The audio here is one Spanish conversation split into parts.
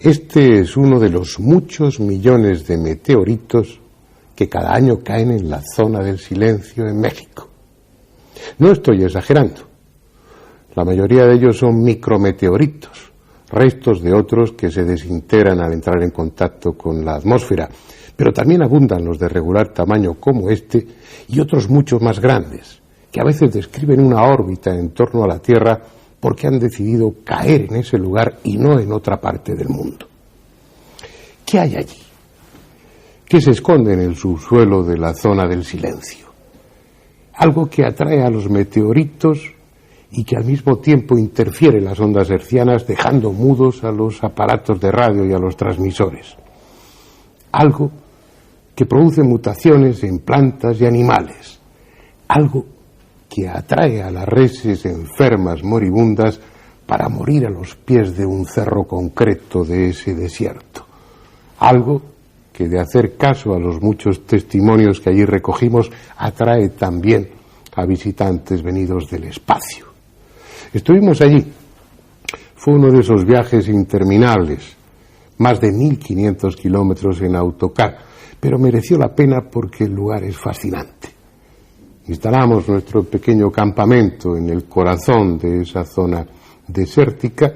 Este es uno de los muchos millones de meteoritos que cada año caen en la zona del silencio en México. No estoy exagerando. La mayoría de ellos son micrometeoritos, restos de otros que se desintegran al entrar en contacto con la atmósfera, pero también abundan los de regular tamaño como este y otros mucho más grandes, que a veces describen una órbita en torno a la Tierra porque han decidido caer en ese lugar y no en otra parte del mundo. ¿Qué hay allí? ¿Qué se esconde en el subsuelo de la zona del silencio? Algo que atrae a los meteoritos y que al mismo tiempo interfiere en las ondas hertzianas, dejando mudos a los aparatos de radio y a los transmisores. Algo que produce mutaciones en plantas y animales. Algo que atrae a las reses enfermas moribundas para morir a los pies de un cerro concreto de ese desierto. Algo que, de hacer caso a los muchos testimonios que allí recogimos, atrae también a visitantes venidos del espacio. Estuvimos allí. Fue uno de esos viajes interminables, más de 1.500 kilómetros en autocar, pero mereció la pena porque el lugar es fascinante. Instalamos nuestro pequeño campamento en el corazón de esa zona desértica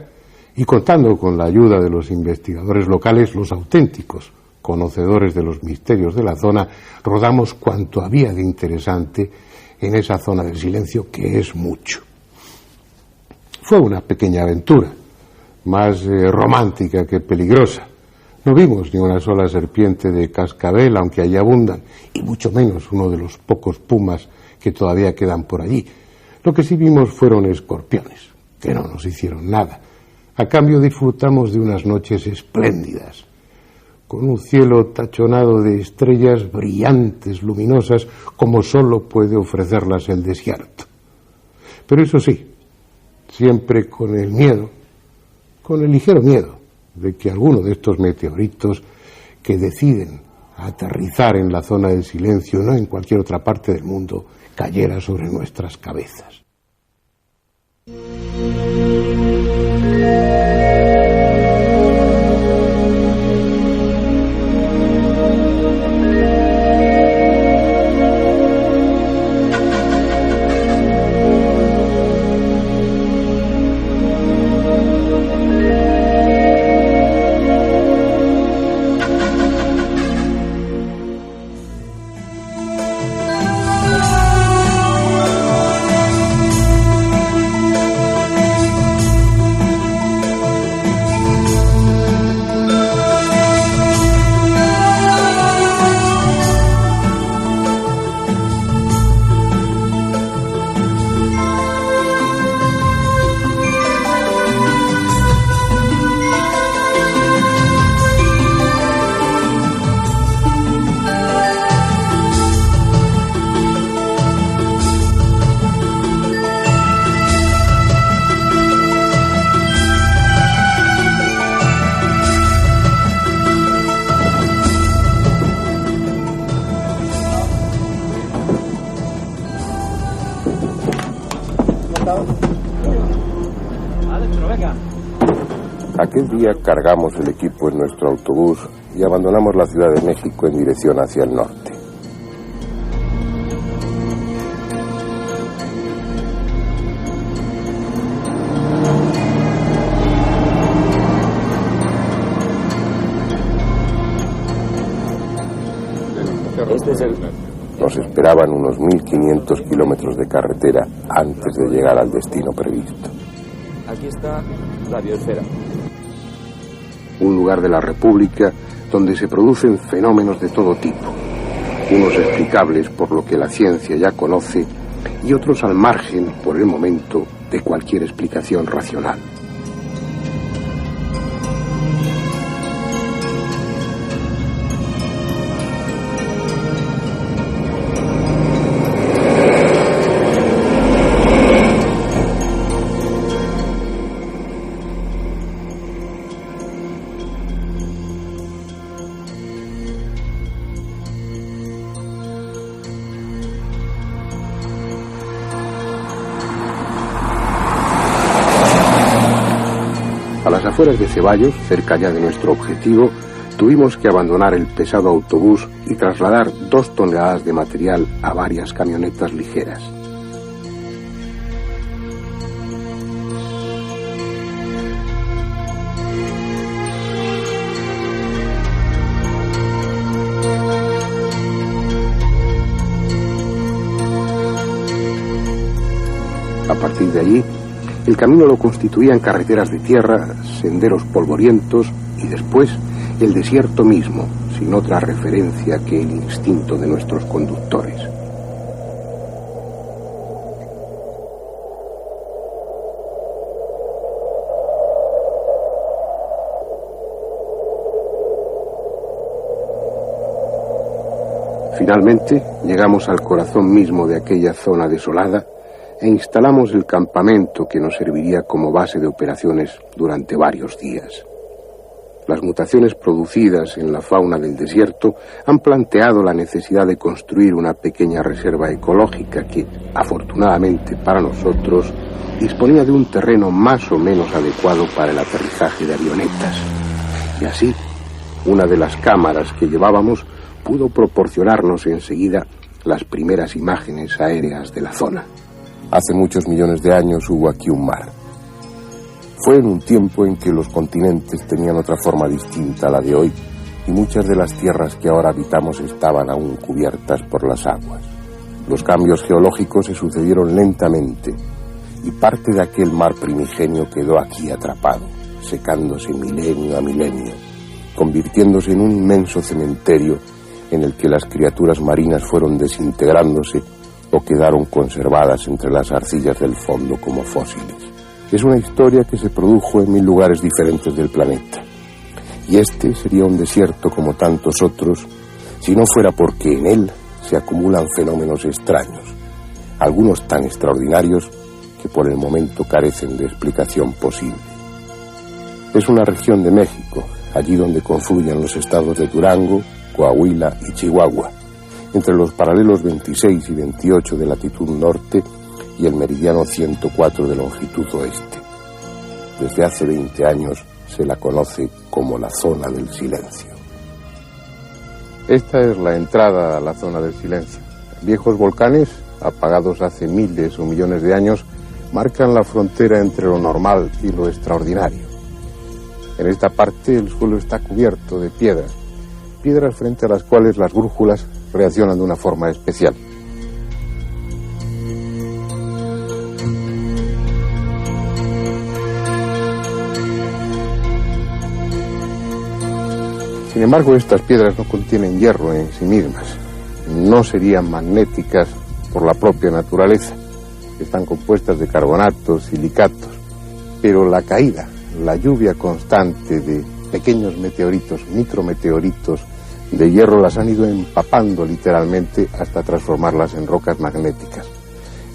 y, contando con la ayuda de los investigadores locales, los auténticos conocedores de los misterios de la zona, rodamos cuanto había de interesante en esa zona del silencio, que es mucho. Fue una pequeña aventura, más romántica que peligrosa. No vimos ni una sola serpiente de cascabel, aunque allí abundan, y mucho menos uno de los pocos pumas que todavía quedan por allí. Lo que sí vimos fueron escorpiones, que no nos hicieron nada. A cambio disfrutamos de unas noches espléndidas, con un cielo tachonado de estrellas brillantes, luminosas, como solo puede ofrecerlas el desierto. Pero eso sí, siempre con el miedo, con el ligero miedo, de que alguno de estos meteoritos que deciden aterrizar en la zona del silencio, no en cualquier otra parte del mundo, cayera sobre nuestras cabezas. Aquel día cargamos el equipo en nuestro autobús y abandonamos la Ciudad de México en dirección hacia el norte. Nos esperaban unos 1.500 kilómetros de carretera antes de llegar al destino previsto. Aquí está la biosfera. Un lugar de la República donde se producen fenómenos de todo tipo, unos explicables por lo que la ciencia ya conoce y otros al margen, por el momento, de cualquier explicación racional. A las afueras de Ceballos, cerca ya de nuestro objetivo, tuvimos que abandonar el pesado autobús y trasladar 2 toneladas de material a varias camionetas ligeras. A partir de allí, el camino lo constituían carreteras de tierra, senderos polvorientos y después el desierto mismo, sin otra referencia que el instinto de nuestros conductores. Finalmente, llegamos al corazón mismo de aquella zona desolada e instalamos el campamento que nos serviría como base de operaciones durante varios días. Las mutaciones producidas en la fauna del desierto han planteado la necesidad de construir una pequeña reserva ecológica que, afortunadamente para nosotros, disponía de un terreno más o menos adecuado para el aterrizaje de avionetas. Y así, una de las cámaras que llevábamos pudo proporcionarnos enseguida las primeras imágenes aéreas de la zona. Hace muchos millones de años hubo aquí un mar. Fue en un tiempo en que los continentes tenían otra forma distinta a la de hoy y muchas de las tierras que ahora habitamos estaban aún cubiertas por las aguas. Los cambios geológicos se sucedieron lentamente y parte de aquel mar primigenio quedó aquí atrapado, secándose milenio a milenio, convirtiéndose en un inmenso cementerio en el que las criaturas marinas fueron desintegrándose o quedaron conservadas entre las arcillas del fondo como fósiles. Es una historia que se produjo en 1000 lugares diferentes del planeta. Y este sería un desierto como tantos otros, si no fuera porque en él se acumulan fenómenos extraños, algunos tan extraordinarios que por el momento carecen de explicación posible. Es una región de México, allí donde confluyen los estados de Durango, Coahuila y Chihuahua, entre los paralelos 26 y 28 de latitud norte y el meridiano 104 de longitud oeste. Desde hace 20 años se la conoce como la zona del silencio. Esta es la entrada a la zona del silencio. Viejos volcanes, apagados hace miles o millones de años, marcan la frontera entre lo normal y lo extraordinario. En esta parte el suelo está cubierto de piedras frente a las cuales las brújulas reaccionan de una forma especial. Sin embargo, estas piedras no contienen hierro en sí mismas, no serían magnéticas por la propia naturaleza, están compuestas de carbonatos, silicatos, pero la caída, la lluvia constante de pequeños meteoritos, micrometeoritos de hierro las han ido empapando literalmente hasta transformarlas en rocas magnéticas,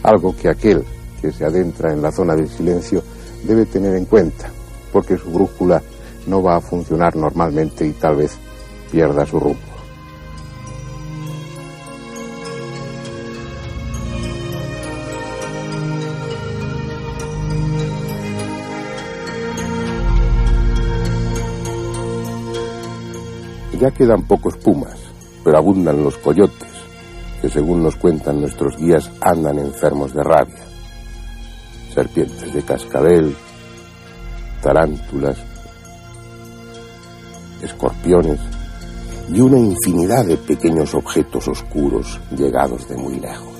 algo que aquel que se adentra en la zona del silencio debe tener en cuenta, porque su brújula no va a funcionar normalmente y tal vez pierda su rumbo. Ya quedan pocos pumas, pero abundan los coyotes, que según nos cuentan nuestros guías andan enfermos de rabia. Serpientes de cascabel, tarántulas, escorpiones y una infinidad de pequeños objetos oscuros llegados de muy lejos.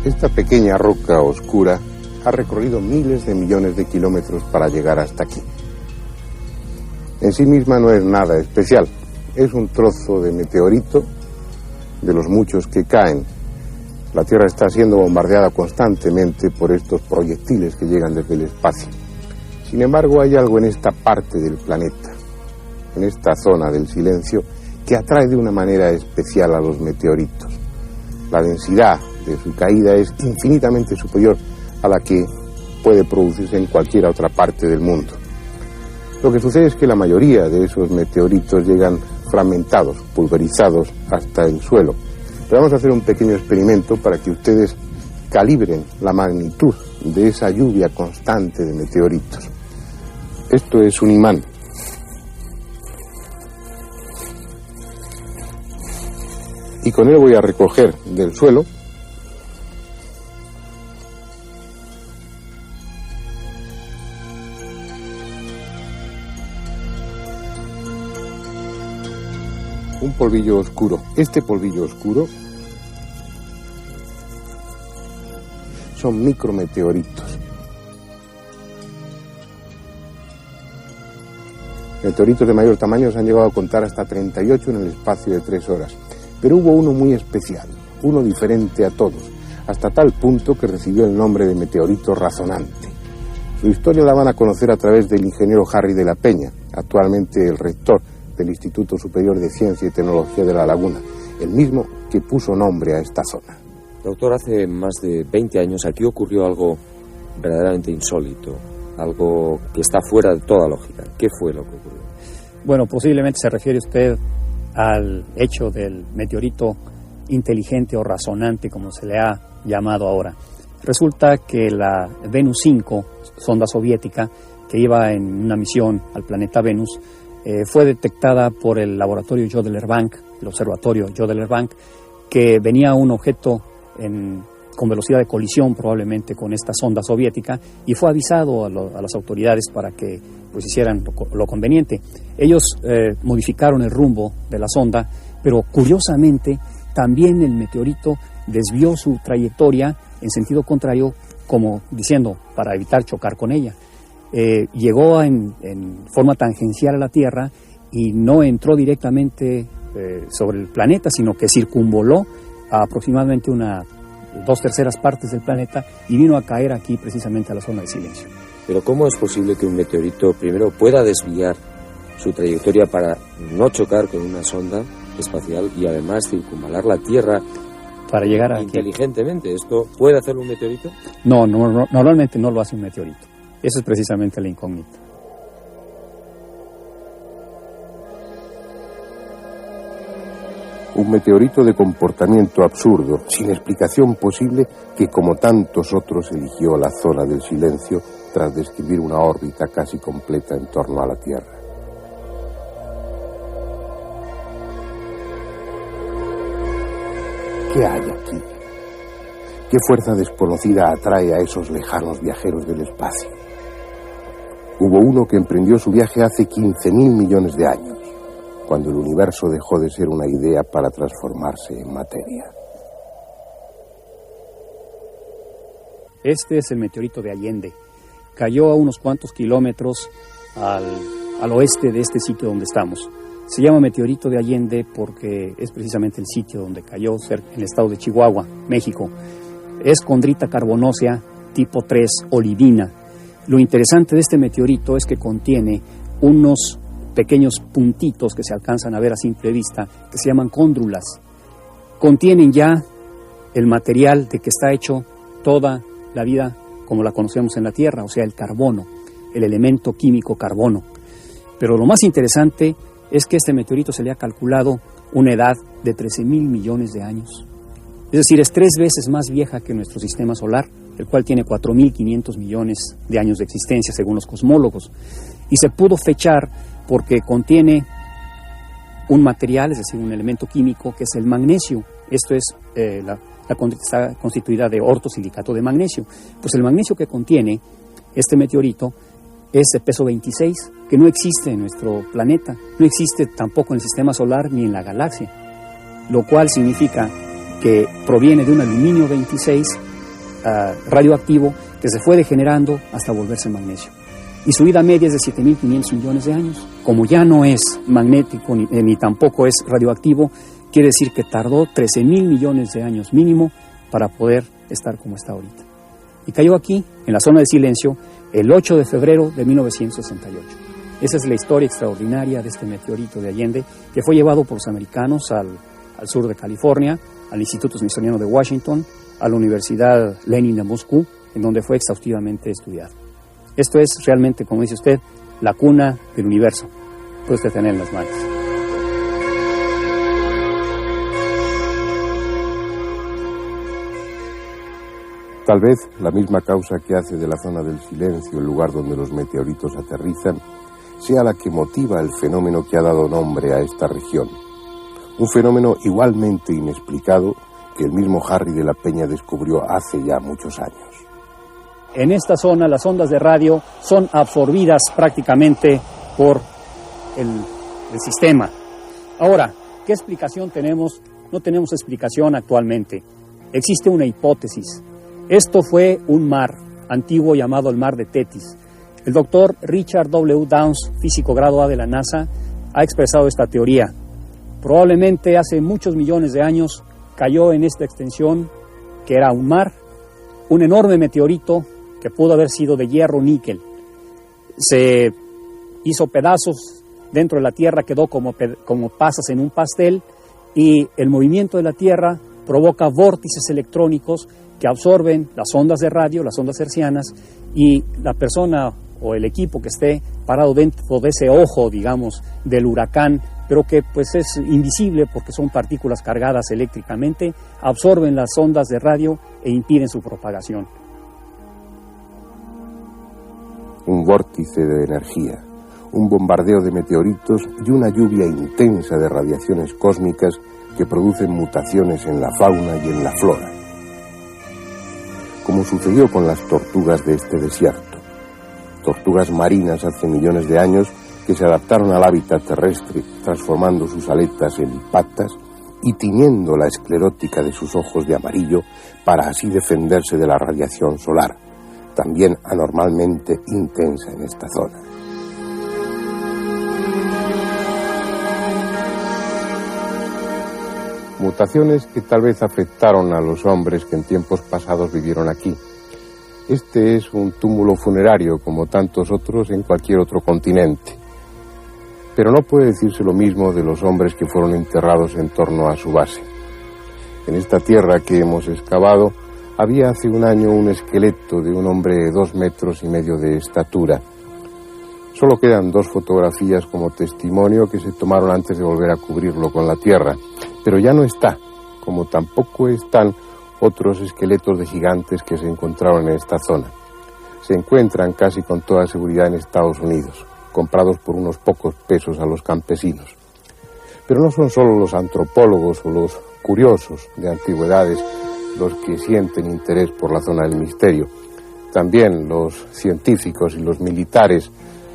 Esta pequeña roca oscura ha recorrido miles de millones de kilómetros para llegar hasta aquí. En sí misma no es nada especial, es un trozo de meteorito de los muchos que caen. La Tierra está siendo bombardeada constantemente por estos proyectiles que llegan desde el espacio. Sin embargo, hay algo en esta parte del planeta, en esta zona del silencio, que atrae de una manera especial a los meteoritos. La densidad de su caída es infinitamente superior a la que puede producirse en cualquier otra parte del mundo. Lo que sucede es que la mayoría de esos meteoritos llegan fragmentados, pulverizados hasta el suelo. Pero vamos a hacer un pequeño experimento para que ustedes calibren la magnitud de esa lluvia constante de meteoritos. Esto es un imán. Y con él voy a recoger del suelo un polvillo oscuro. Este polvillo oscuro son micrometeoritos. Meteoritos de mayor tamaño se han llegado a contar hasta 38 en el espacio de 3 horas. Pero hubo uno muy especial, uno diferente a todos, hasta tal punto que recibió el nombre de meteorito razonante. Su historia la van a conocer a través del ingeniero Harry de la Peña, actualmente el rector del Instituto Superior de Ciencia y Tecnología de La Laguna, el mismo que puso nombre a esta zona. Doctor, hace más de 20 años aquí ocurrió algo verdaderamente insólito, algo que está fuera de toda lógica. ¿Qué fue lo que ocurrió? Bueno, posiblemente se refiere usted al hecho del meteorito inteligente o razonante, como se le ha llamado ahora. Resulta que la Venus 5, sonda soviética, que iba en una misión al planeta Venus, fue detectada por el laboratorio Jodler-Bank, el observatorio Jodler-Bank, que venía un objeto con velocidad de colisión probablemente con esta sonda soviética, y fue avisado a las autoridades para que pues hicieran lo conveniente. Ellos modificaron el rumbo de la sonda, pero curiosamente también el meteorito desvió su trayectoria en sentido contrario, como diciendo, para evitar chocar con ella. Llegó en forma tangencial a la Tierra y no entró directamente sobre el planeta, sino que circunvoló a aproximadamente 2/3 partes del planeta y vino a caer aquí precisamente a la zona de silencio. Pero ¿cómo es posible que un meteorito primero pueda desviar su trayectoria para no chocar con una sonda espacial y además circunvalar la Tierra para llegar aquí inteligentemente? ¿Esto puede hacerlo un meteorito? No, normalmente no lo hace un meteorito. Eso es precisamente la incógnita. Un meteorito de comportamiento absurdo, sin explicación posible, que como tantos otros eligió la zona del silencio tras describir una órbita casi completa en torno a la Tierra. ¿Qué hay aquí? ¿Qué fuerza desconocida atrae a esos lejanos viajeros del espacio? Hubo uno que emprendió su viaje hace 15.000 millones de años, cuando el universo dejó de ser una idea para transformarse en materia. Este es el meteorito de Allende. Cayó a unos cuantos kilómetros al oeste de este sitio donde estamos. Se llama meteorito de Allende porque es precisamente el sitio donde cayó, en el estado de Chihuahua, México. Es condrita carbonácea tipo 3 olivina. Lo interesante de este meteorito es que contiene unos pequeños puntitos que se alcanzan a ver a simple vista, que se llaman cóndrulas. Contienen ya el material de que está hecho toda la vida como la conocemos en la Tierra, o sea, el carbono, el elemento químico carbono. Pero lo más interesante es que este meteorito se le ha calculado una edad de 13.000 millones de años. Es decir, es 3 veces más vieja que nuestro sistema solar, el cual tiene 4.500 millones de años de existencia, según los cosmólogos. Y se pudo fechar porque contiene un material, es decir, un elemento químico, que es el magnesio. Esto es, está constituida de ortosilicato de magnesio. Pues el magnesio que contiene este meteorito es de peso 26, que no existe en nuestro planeta, no existe tampoco en el sistema solar ni en la galaxia, lo cual significa que proviene de un aluminio 26 radioactivo que se fue degenerando hasta volverse magnesio. Y su vida media es de 7.500 millones de años. Como ya no es magnético ni tampoco es radioactivo, quiere decir que tardó 13.000 millones de años mínimo para poder estar como está ahorita. Y cayó aquí, en la zona de silencio, el 8 de febrero de 1968. Esa es la historia extraordinaria de este meteorito de Allende, que fue llevado por los americanos al sur de California, al Instituto Smithsoniano de Washington, a la Universidad Lenin de Moscú, en donde fue exhaustivamente estudiado. Esto es realmente, como dice usted, la cuna del universo. Puede usted tener en las manos. Tal vez la misma causa que hace de la zona del silencio el lugar donde los meteoritos aterrizan sea la que motiva el fenómeno que ha dado nombre a esta región. Un fenómeno igualmente inexplicado que el mismo Harry de la Peña descubrió hace ya muchos años. En esta zona las ondas de radio son absorbidas prácticamente por el sistema. Ahora, ¿qué explicación tenemos? No tenemos explicación actualmente. Existe una hipótesis. Esto fue un mar antiguo llamado el mar de Tetis. El doctor Richard W. Downs, físico grado A de la NASA, ha expresado esta teoría. Probablemente hace muchos millones de años cayó en esta extensión, que era un mar, un enorme meteorito que pudo haber sido de hierro o níquel. Se hizo pedazos dentro de la Tierra, quedó como pasas en un pastel, y el movimiento de la Tierra provoca vórtices electrónicos que absorben las ondas de radio, las ondas hertzianas, y la persona o el equipo que esté parado dentro de ese ojo, digamos, del huracán, pero que pues es invisible porque son partículas cargadas eléctricamente, absorben las ondas de radio e impiden su propagación. Un vórtice de energía, un bombardeo de meteoritos y una lluvia intensa de radiaciones cósmicas que producen mutaciones en la fauna y en la flora. Como sucedió con las tortugas de este desierto, tortugas marinas hace millones de años que se adaptaron al hábitat terrestre, transformando sus aletas en patas y tiñendo la esclerótica de sus ojos de amarillo para así defenderse de la radiación solar, también anormalmente intensa en esta zona. Mutaciones que tal vez afectaron a los hombres que en tiempos pasados vivieron aquí. Este es un túmulo funerario como tantos otros en cualquier otro continente. Pero no puede decirse lo mismo de los hombres que fueron enterrados en torno a su base. En esta tierra que hemos excavado había hace un año un esqueleto de un hombre de 2,5 metros de estatura. Solo quedan 2 fotografías como testimonio que se tomaron antes de volver a cubrirlo con la tierra. Pero ya no está, como tampoco están otros esqueletos de gigantes que se encontraron en esta zona. Se encuentran casi con toda seguridad en Estados Unidos, comprados por unos pocos pesos a los campesinos. Pero no son solo los antropólogos o los curiosos de antigüedades los que sienten interés por la zona del misterio. También los científicos y los militares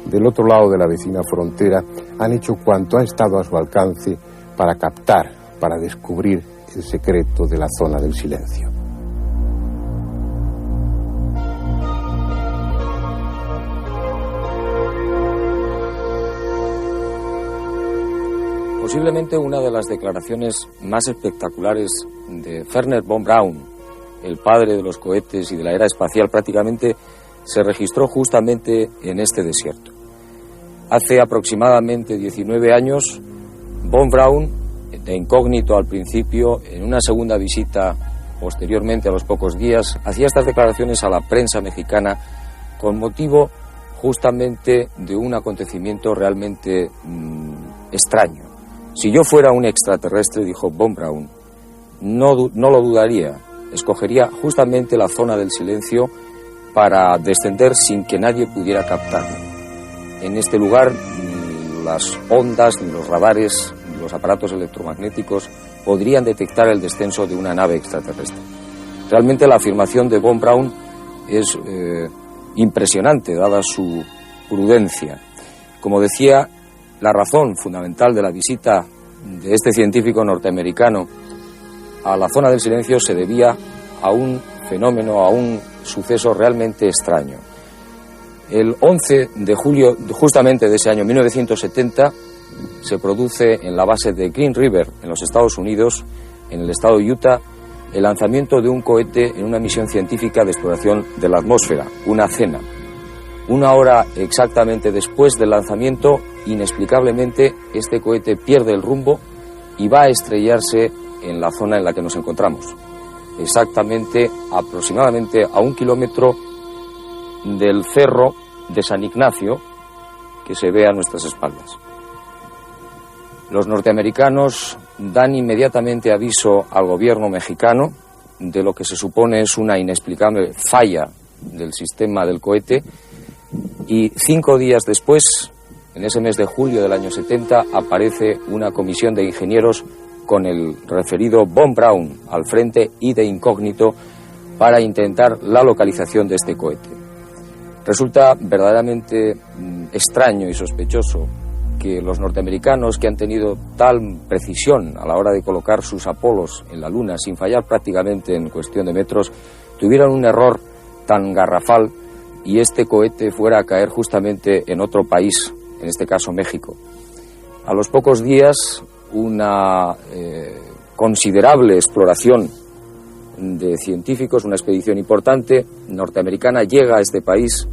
del otro lado de la vecina frontera han hecho cuanto ha estado a su alcance para captar, para descubrir el secreto de la zona del silencio. Posiblemente una de las declaraciones más espectaculares de Wernher von Braun, el padre de los cohetes y de la era espacial, prácticamente se registró justamente en este desierto. Hace aproximadamente 19 años, von Braun, de incógnito al principio, en una segunda visita posteriormente a los pocos días, hacía estas declaraciones a la prensa mexicana con motivo justamente de un acontecimiento realmente extraño. Si yo fuera un extraterrestre, dijo von Braun, no lo dudaría, escogería justamente la zona del silencio para descender sin que nadie pudiera captarme. En este lugar ni las ondas, ni los radares, ni los aparatos electromagnéticos podrían detectar el descenso de una nave extraterrestre. Realmente la afirmación de von Braun es impresionante, dada su prudencia. Como decía, la razón fundamental de la visita de este científico norteamericano a la zona del silencio se debía a un fenómeno, a un suceso realmente extraño. El 11 de julio justamente de ese año 1970 se produce en la base de Green River, en los Estados Unidos, en el estado de Utah, el lanzamiento de un cohete en una misión científica de exploración de la atmósfera, una CENA. 1 hora exactamente después del lanzamiento, inexplicablemente, este cohete pierde el rumbo y va a estrellarse en la zona en la que nos encontramos. Exactamente, aproximadamente a 1 kilómetro del cerro de San Ignacio, que se ve a nuestras espaldas. Los norteamericanos dan inmediatamente aviso al gobierno mexicano de lo que se supone es una inexplicable falla del sistema del cohete, y 5 días después, en ese mes de julio del año 70, aparece una comisión de ingenieros con el referido Von Braun al frente y de incógnito para intentar la localización de este cohete. Resulta verdaderamente extraño y sospechoso que los norteamericanos, que han tenido tal precisión a la hora de colocar sus Apolos en la Luna sin fallar prácticamente en cuestión de metros, tuvieran un error tan garrafal y este cohete fuera a caer justamente en otro país, en este caso México. A los pocos días, una considerable exploración de científicos, una expedición importante norteamericana, llega a este país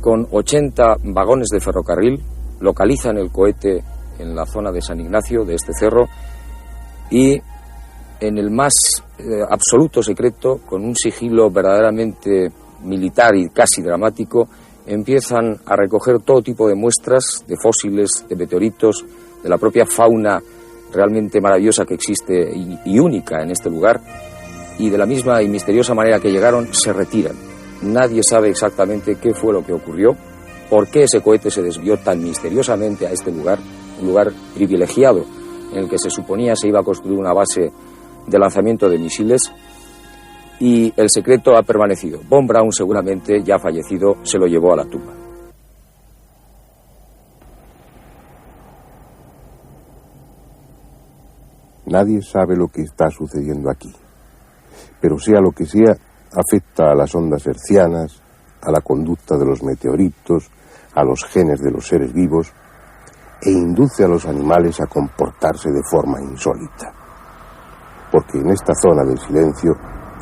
con 80 vagones de ferrocarril, localizan el cohete en la zona de San Ignacio, de este cerro, y en el más absoluto secreto, con un sigilo verdaderamente militar y casi dramático, empiezan a recoger todo tipo de muestras, de fósiles, de meteoritos, de la propia fauna realmente maravillosa que existe y única en este lugar, y de la misma y misteriosa manera que llegaron, se retiran. Nadie sabe exactamente qué fue lo que ocurrió, por qué ese cohete se desvió tan misteriosamente a este lugar, un lugar privilegiado en el que se suponía se iba a construir una base de lanzamiento de misiles, y el secreto ha permanecido. Von Braun, seguramente ya fallecido, se lo llevó a la tumba. Nadie sabe lo que está sucediendo aquí, pero sea lo que sea, afecta a las ondas hertzianas, a la conducta de los meteoritos, a los genes de los seres vivos, e induce a los animales a comportarse de forma insólita. Porque en esta zona del silencio,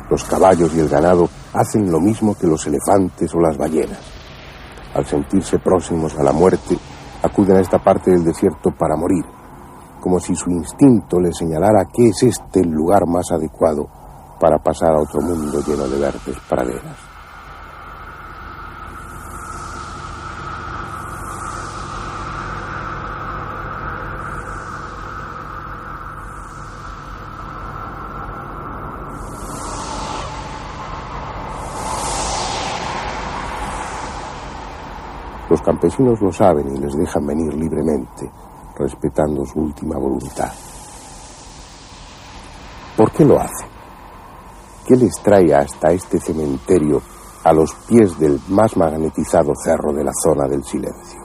los caballos y el ganado hacen lo mismo que los elefantes o las ballenas. Al sentirse próximos a la muerte, acuden a esta parte del desierto para morir, como si su instinto les señalara que es este el lugar más adecuado para pasar a otro mundo lleno de verdes praderas. Los campesinos lo saben y les dejan venir libremente, respetando su última voluntad. ¿Por qué lo hacen? ¿Qué les trae hasta este cementerio a los pies del más magnetizado cerro de la zona del silencio?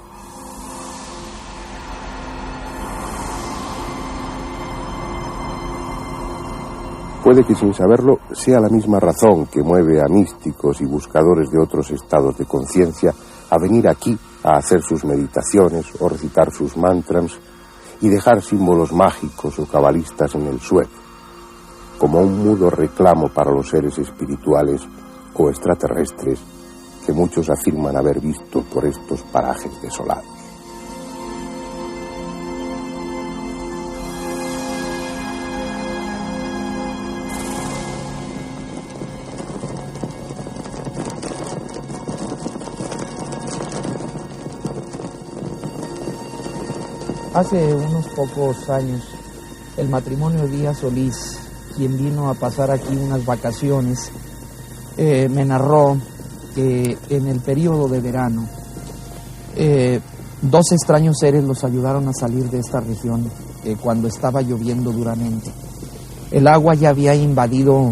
Puede que sin saberlo sea la misma razón que mueve a místicos y buscadores de otros estados de conciencia a venir aquí a hacer sus meditaciones o recitar sus mantras y dejar símbolos mágicos o cabalistas en el suelo, como un mudo reclamo para los seres espirituales o extraterrestres que muchos afirman haber visto por estos parajes desolados. Hace unos pocos años, el matrimonio Díaz Solís, quien vino a pasar aquí unas vacaciones, me narró que en el periodo de verano, 2 extraños seres los ayudaron a salir de esta región cuando estaba lloviendo duramente. El agua ya había invadido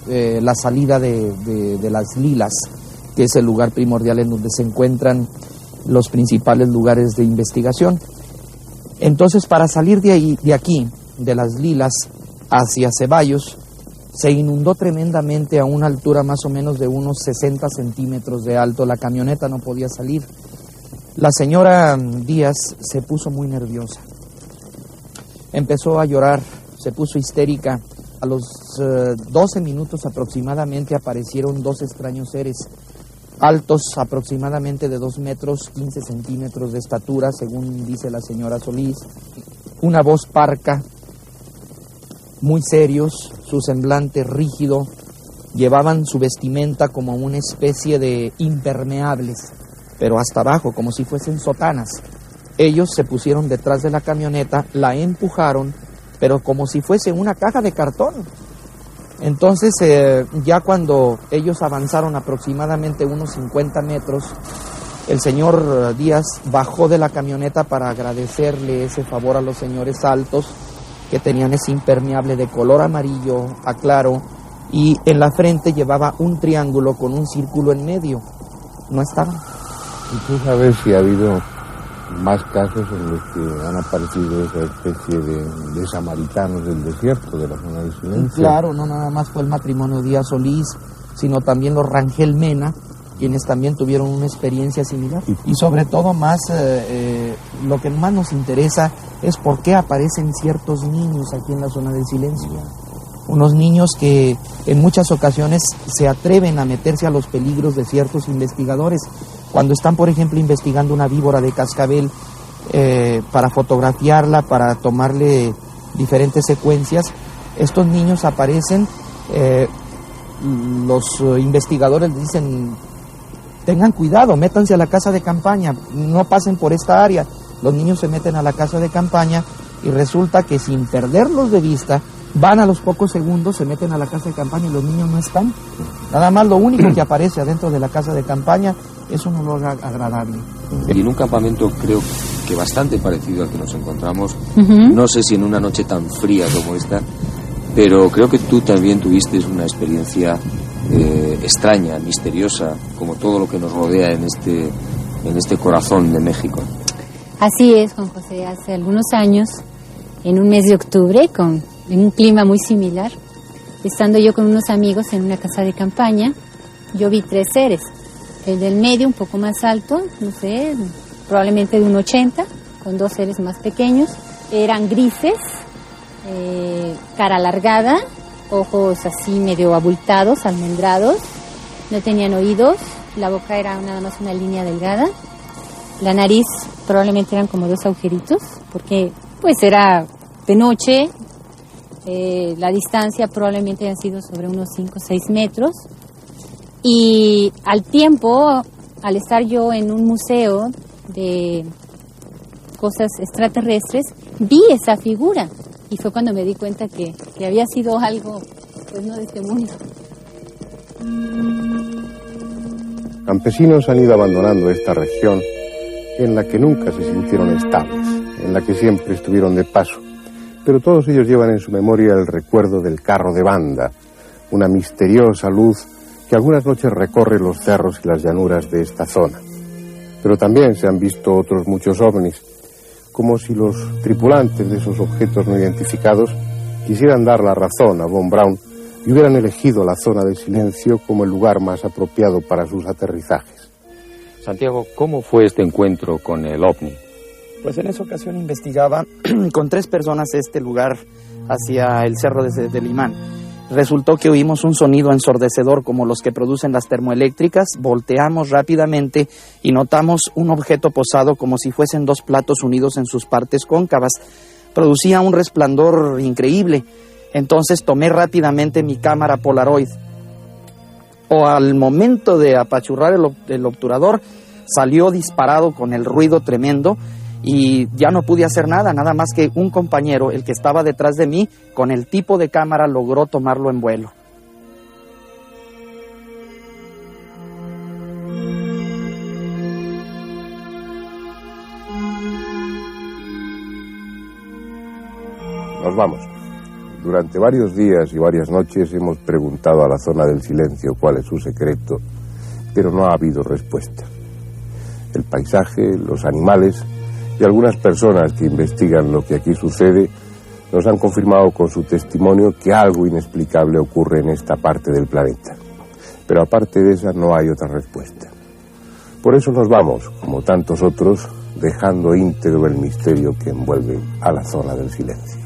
la salida de las Lilas, que es el lugar primordial en donde se encuentran los principales lugares de investigación. Entonces, para salir de aquí, de las Lilas, hacia Ceballos, se inundó tremendamente a una altura más o menos de unos 60 centímetros de alto. La camioneta no podía salir. La señora Díaz se puso muy nerviosa. Empezó a llorar, se puso histérica. A los 12 minutos aproximadamente aparecieron 2 extraños seres, altos aproximadamente de 2 metros, 15 centímetros de estatura, según dice la señora Solís. Una voz parca, muy serios, su semblante rígido, llevaban su vestimenta como una especie de impermeables, pero hasta abajo, como si fuesen sotanas. Ellos se pusieron detrás de la camioneta, la empujaron, pero como si fuese una caja de cartón. Entonces, ya cuando ellos avanzaron aproximadamente unos 50 metros, el señor Díaz bajó de la camioneta para agradecerle ese favor a los señores altos, que tenían ese impermeable de color amarillo a claro, y en la frente llevaba un triángulo con un círculo en medio. No estaba. ¿Y tú sabes si ha habido más casos en los que han aparecido esa especie de samaritanos del desierto, de la zona del silencio? Claro, no nada más fue el matrimonio Díaz Solís, sino también los Rangel Mena, quienes también tuvieron una experiencia similar. Y sobre todo más, lo que más nos interesa es por qué aparecen ciertos niños aquí en la zona del silencio. Unos niños que en muchas ocasiones se atreven a meterse a los peligros de ciertos investigadores. Cuando están, por ejemplo, investigando una víbora de cascabel para fotografiarla, para tomarle diferentes secuencias, estos niños aparecen, los investigadores dicen: tengan cuidado, métanse a la casa de campaña, no pasen por esta área. Los niños se meten a la casa de campaña y resulta que sin perderlos de vista, van a los pocos segundos, se meten a la casa de campaña y los niños no están. Nada más lo único que aparece adentro de la casa de campaña es un olor agradable. Y en un campamento creo que bastante parecido al que nos encontramos, no sé si en una noche tan fría como esta, pero creo que tú también tuviste una experiencia extraña, misteriosa, como todo lo que nos rodea en este corazón de México. Así es, Juan José. Hace algunos años, en un mes de octubre, en un clima muy similar, estando yo con unos amigos en una casa de campaña, yo vi 3 seres. El del medio, un poco más alto, no sé, probablemente de 1,80, con 2 seres más pequeños. Eran grises, cara alargada, ojos así medio abultados, almendrados, no tenían oídos, la boca era nada más una línea delgada, la nariz probablemente eran como 2 agujeritos, porque pues era de noche, la distancia probablemente ha sido sobre unos 5 o 6 metros, y al tiempo, al estar yo en un museo de cosas extraterrestres, vi esa figura, y fue cuando me di cuenta que había sido algo, pues no de este mundo. Campesinos han ido abandonando esta región en la que nunca se sintieron estables, en la que siempre estuvieron de paso, pero todos ellos llevan en su memoria el recuerdo del carro de banda, una misteriosa luz que algunas noches recorre los cerros y las llanuras de esta zona. Pero también se han visto otros muchos ovnis, como si los tripulantes de esos objetos no identificados quisieran dar la razón a Von Braun y hubieran elegido la zona del silencio como el lugar más apropiado para sus aterrizajes. Santiago, ¿cómo fue este encuentro con el ovni? Pues en esa ocasión investigaba con 3 personas este lugar hacia el cerro de Limán. Resultó que oímos un sonido ensordecedor como los que producen las termoeléctricas, volteamos rápidamente y notamos un objeto posado como si fuesen 2 platos unidos en sus partes cóncavas. Producía un resplandor increíble, entonces tomé rápidamente mi cámara Polaroid. Al momento de apachurrar el obturador, salió disparado con el ruido tremendo y ya no pude hacer nada más que un compañero, el que estaba detrás de mí, con el tipo de cámara logró tomarlo en vuelo. Nos vamos. Durante varios días y varias noches hemos preguntado a la zona del silencio cuál es su secreto, pero no ha habido respuesta. El paisaje, los animales y algunas personas que investigan lo que aquí sucede nos han confirmado con su testimonio que algo inexplicable ocurre en esta parte del planeta. Pero aparte de esa no hay otra respuesta. Por eso nos vamos, como tantos otros, dejando íntegro el misterio que envuelve a la zona del silencio.